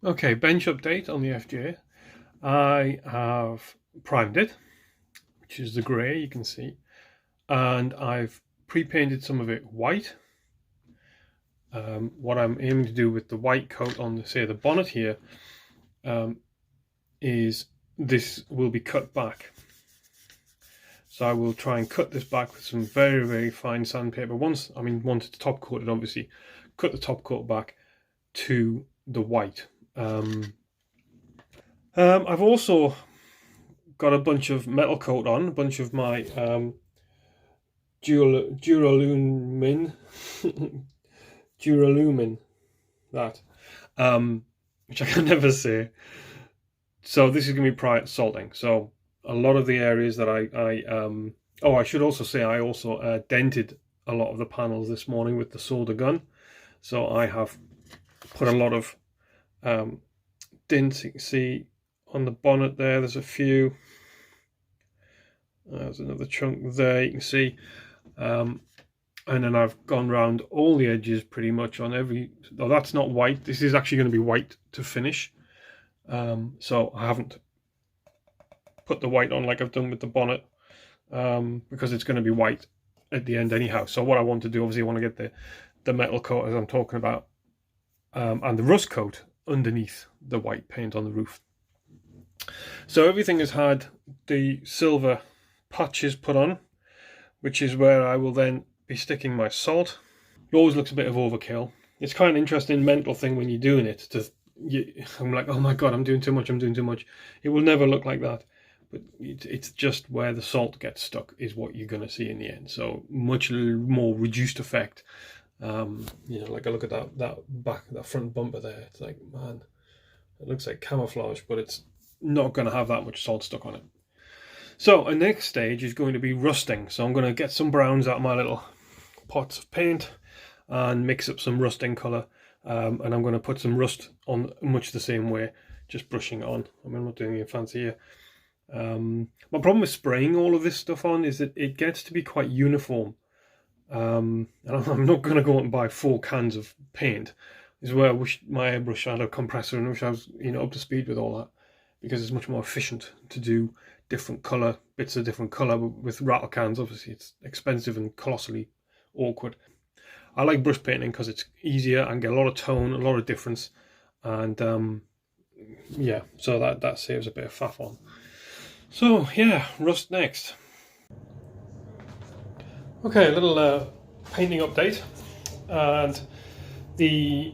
Okay, bench update on the FJ. I have primed it, which is the grey you can see, and I've pre-painted some of it white. What I'm aiming to do with the white coat on, say, the bonnet here, is this will be cut back. So I will try and cut this back with some very, very fine sandpaper. Once it's top coated, obviously, cut the top coat back to the white. I've also got a bunch of metal coat on, a bunch of my Duralumin, that, which I can never say. So this is going to be prior to salting. So a lot of the areas that I should also say I also dented a lot of the panels this morning with the solder gun. So I have put a lot of dents. You can see on the bonnet there's a few. There's another chunk there, you can see. And then I've gone around all the edges pretty much on every. Oh, that's not white. This is actually going to be white to finish. So I haven't put the white on like I've done with the bonnet, because it's going to be white at the end anyhow. So what I want to do, obviously, I want to get the metal coat, as I'm talking about, and the rust coat underneath the white paint on the roof. So everything has had the silver patches put on, which is where I will then be sticking my salt. It always looks a bit of overkill. It's kind of interesting mental thing when you're doing it. I'm like, oh my god, I'm doing too much. It will never look like that. But it's just where the salt gets stuck is what you're going to see in the end. So much more reduced effect. Like I look at that front bumper there. It's like, man, it looks like camouflage, but it's not going to have that much salt stuck on it. So the next stage is going to be rusting. So I'm going to get some browns out of my little pots of paint and mix up some rusting colour. And I'm going to put some rust on much the same way, just brushing it on. I'm not doing anything fancy here. My problem with spraying all of this stuff on is that it gets to be quite uniform. And I'm not going to go out and buy 4 cans of paint. This is where I wish my airbrush had a compressor and wish I was up to speed with all that, because it's much more efficient to do different colour, bits of different colour. But with rattle cans, obviously it's expensive and colossally awkward. I like brush painting because it's easier and get a lot of tone, a lot of difference, and yeah, so that saves a bit of faff on. So yeah, rust next. Okay, a little painting update, and the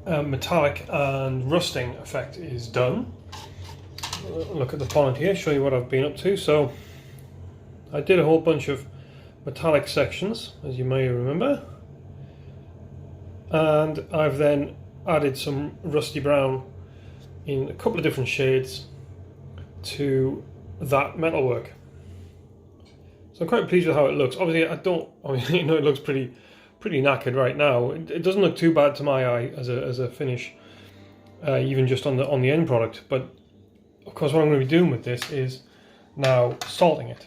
metallic and rusting effect is done. Look at the bonnet here, show you what I've been up to. So I did a whole bunch of metallic sections, as you may remember, and I've then added some rusty brown in a couple of different shades to that metalwork. So I'm quite pleased with how it looks. Obviously, it looks pretty knackered right now. It doesn't look too bad to my eye as a finish, even just on the end product. But of course, what I'm going to be doing with this is now salting it.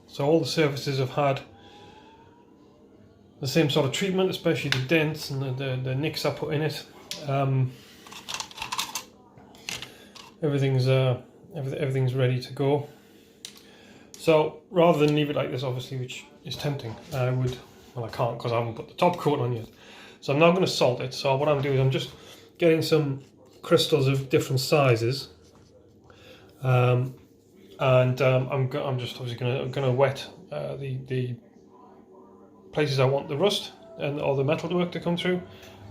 So all the surfaces have had the same sort of treatment, especially the dents and the nicks I put in it. Everything's ready to go. So rather than leave it like this, obviously, which is tempting, I can't because I haven't put the top coat on yet. So I'm now going to salt it. So what I'm doing is I'm just getting some crystals of different sizes, and I'm just obviously going to wet the places I want the rust and all the metal work to come through.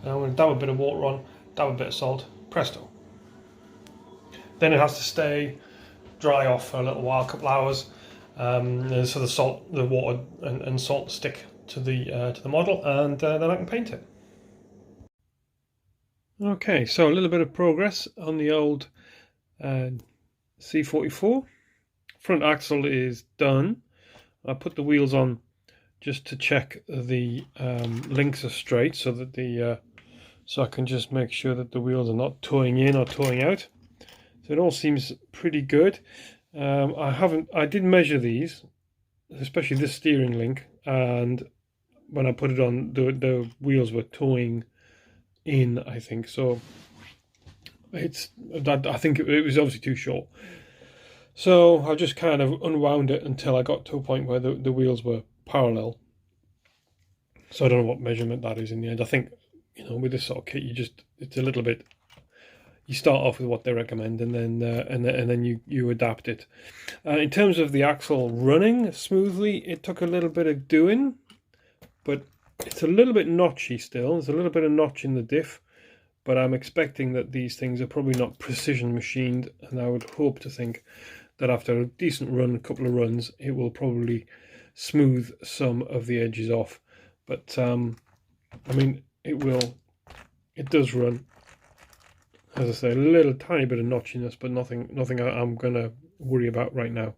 And I'm going to dab a bit of water on, dab a bit of salt, presto. Then it has to stay dry off for a little while, a couple hours, so the water and salt stick to the model, and then I can paint it. Okay, so a little bit of progress on the old C44. Front axle is done. I put the wheels on just to check the links are straight, so that so I can just make sure that the wheels are not toeing in or toeing out. So it all seems pretty good. I did measure these, especially this steering link, and when I put it on, the wheels were toeing in, I think. So I think it was obviously too short. So I just kind of unwound it until I got to a point where the wheels were parallel. So I don't know what measurement that is in the end. I think, you know, with this sort of kit, it's a little bit. You start off with what they recommend, and then you adapt it. In terms of the axle running smoothly, it took a little bit of doing, but it's a little bit notchy still. There's a little bit of notch in the diff, but I'm expecting that these things are probably not precision machined, and I would hope to think that after a decent run, a couple of runs, it will probably smooth some of the edges off. But I mean, it does run. As I say, a little tiny bit of notchiness, but nothing I'm going to worry about right now.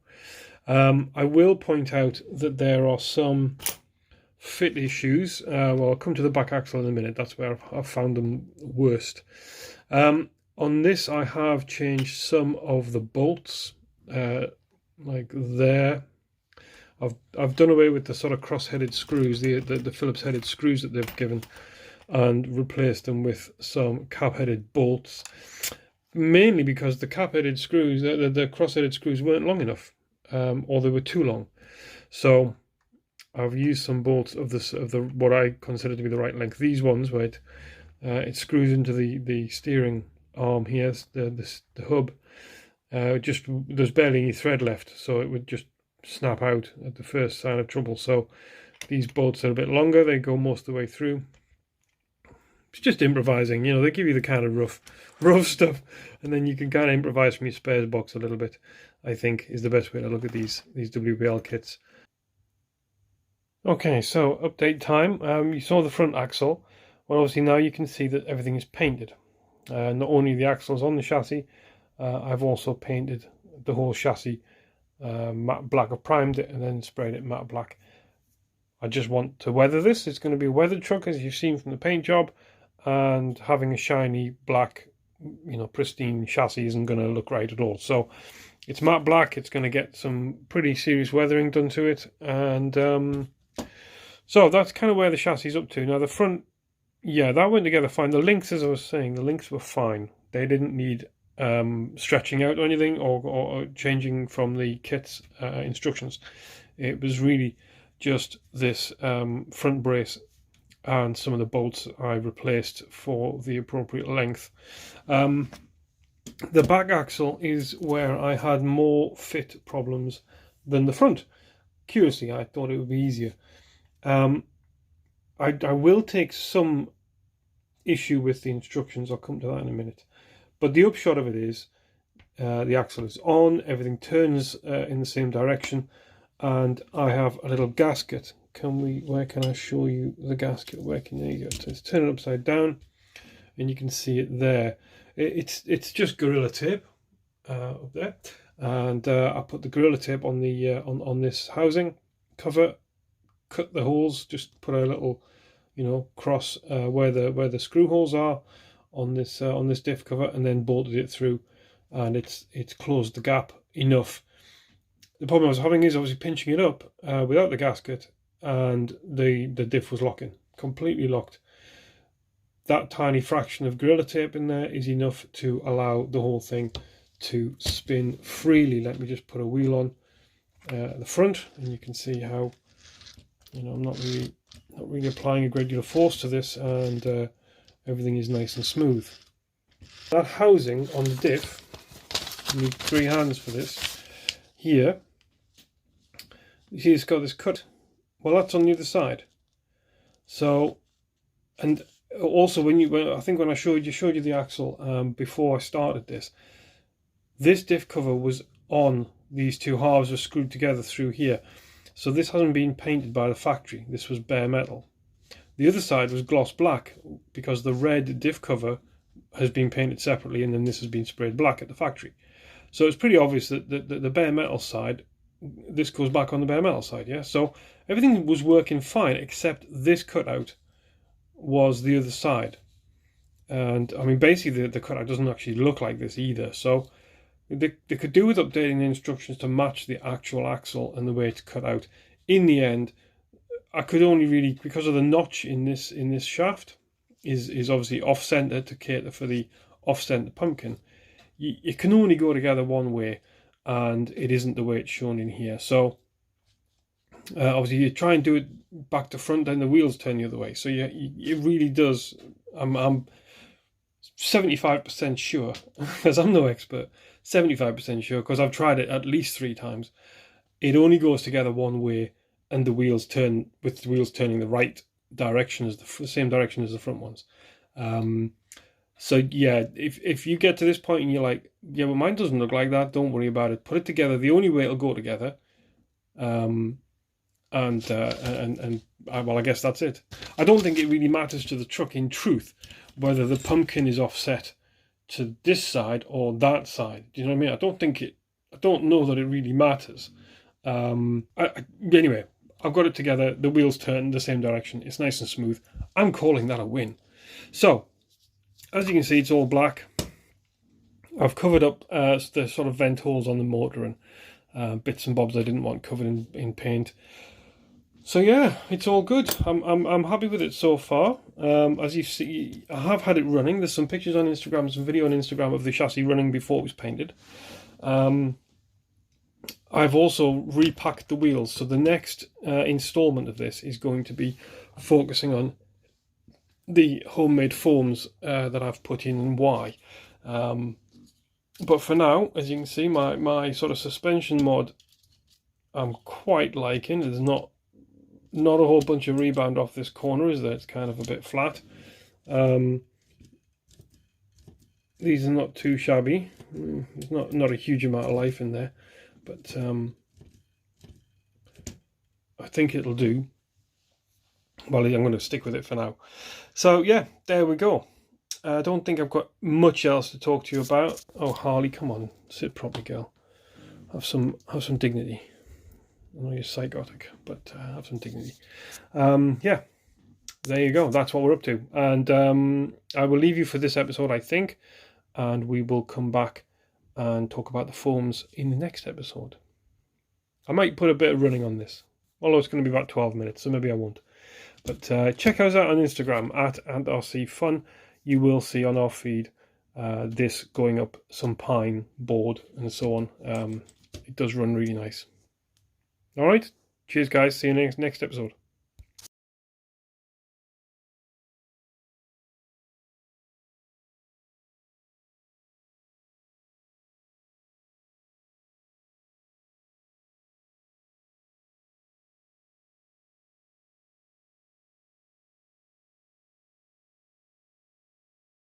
I will point out that there are some fit issues. Well, I'll come to the back axle in a minute. That's where I've found them worst. On this, I have changed some of the bolts, like there. I've done away with the sort of cross-headed screws, the Phillips-headed screws that they've given, and replaced them with some cap-headed bolts, mainly because the cap-headed screws, the cross-headed screws weren't long enough, or they were too long. So I've used some bolts of the what I consider to be the right length. These ones where it screws into the steering arm here, the hub. Just there's barely any thread left, so it would just snap out at the first sign of trouble. So these bolts are a bit longer. They go most of the way through. It's just improvising, you know. They give you the kind of rough stuff, and then you can kind of improvise from your spares box a little bit. I think is the best way to look at these WPL kits. Okay, so update time. You saw the front axle. Well, obviously now you can see that everything is painted. Not only the axles on the chassis, I've also painted the whole chassis matte black. I've primed it and then sprayed it matte black. I just want to weather this. It's going to be a weathered truck, as you've seen from the paint job, and having a shiny black, you know, pristine chassis isn't going to look right at all. So it's matte black. It's going to get some pretty serious weathering done to it, and so that's kind of where the chassis is up to. Now the front, yeah, that went together fine. The links, as I was saying, the links were fine. They didn't need stretching out or anything, or changing from the kit's instructions. It was really just this front brace and some of the bolts I replaced for the appropriate length. The back axle is where I had more fit problems than the front. Curiously, I thought it would be easier. I will take some issue with the instructions. I'll come to that in a minute. But the upshot of it is the axle is on, everything turns in the same direction, and I have a little gasket. Where can I show you the gasket working? There you go. So let's turn it upside down, and you can see it there. It's just Gorilla Tape up there, and I put the Gorilla Tape on the on this housing cover, cut the holes, just put a little, you know, cross where the screw holes are on this diff cover, and then bolted it through, and it's closed the gap enough. The problem I was having is obviously pinching it up without the gasket, and the diff was locking, completely locked. That tiny fraction of Gorilla Tape in there is enough to allow the whole thing to spin freely. Let me just put a wheel on at the front, and you can see how, you know, I'm not really applying a great deal of force to this, and everything is nice and smooth. That housing on the diff, you need 3 hands for this. Here, you see it's got this cut. Well, that's on the other side. So, and also I think when I showed you the axle before I started this diff cover was on. These two halves were screwed together through here. So this hasn't been painted by the factory. This was bare metal. The other side was gloss black because the red diff cover has been painted separately, and then this has been sprayed black at the factory. So it's pretty obvious that the bare metal side, this goes back on the bare metal side, yeah? So everything was working fine, except this cutout was the other side. And I mean, basically the cutout doesn't actually look like this either. So they could do with updating the instructions to match the actual axle and the way it's cut out. In the end, I could only really, because of the notch in this shaft is obviously off center to cater for the offset the pumpkin, it can only go together one way, and it isn't the way it's shown in here. So obviously you try and do it back to front, then the wheels turn the other way. So yeah, it really does. I'm 75% sure, because I'm no expert, 75% sure, because I've tried it at least 3 times. It only goes together one way, and the wheels turn with the wheels turning the right direction as the same direction as the front ones. So yeah, if you get to this point and you're like, yeah, well, mine doesn't look like that, don't worry about it. Put it together the only way it'll go together. Well, I guess that's it. I don't think it really matters to the truck, in truth, whether the pumpkin is offset to this side or that side. Do you know what I mean? I don't know that it really matters. Anyway, I've got it together. The wheels turn the same direction. It's nice and smooth. I'm calling that a win. So, as you can see, it's all black. I've covered up the sort of vent holes on the motor and bits and bobs I didn't want covered in paint. So yeah, it's all good. I'm happy with it so far. As you see, I have had it running. There's some pictures on Instagram, some video on Instagram of the chassis running before it was painted. I've also repacked the wheels. So the next installment of this is going to be focusing on the homemade foams that I've put in and why. But for now, as you can see, my sort of suspension mod, I'm quite liking. There's not a whole bunch of rebound off this corner, is there? It's kind of a bit flat. These are not too shabby. There's not a huge amount of life in there, but I think it'll do. Well, I'm going to stick with it for now. So yeah, there we go. I don't think I've got much else to talk to you about. Oh, Harley, come on, sit properly, girl. Have some dignity. I know you're psychotic, but have some dignity. Yeah, there you go. That's what we're up to. And I will leave you for this episode, I think, and we will come back and talk about the foams in the next episode. I might put a bit of running on this, although it's going to be about 12 minutes, so maybe I won't. But check us out on Instagram @RCFun. You will see on our feed this going up some pine board and so on. It does run really nice. All right, cheers guys, see you next episode.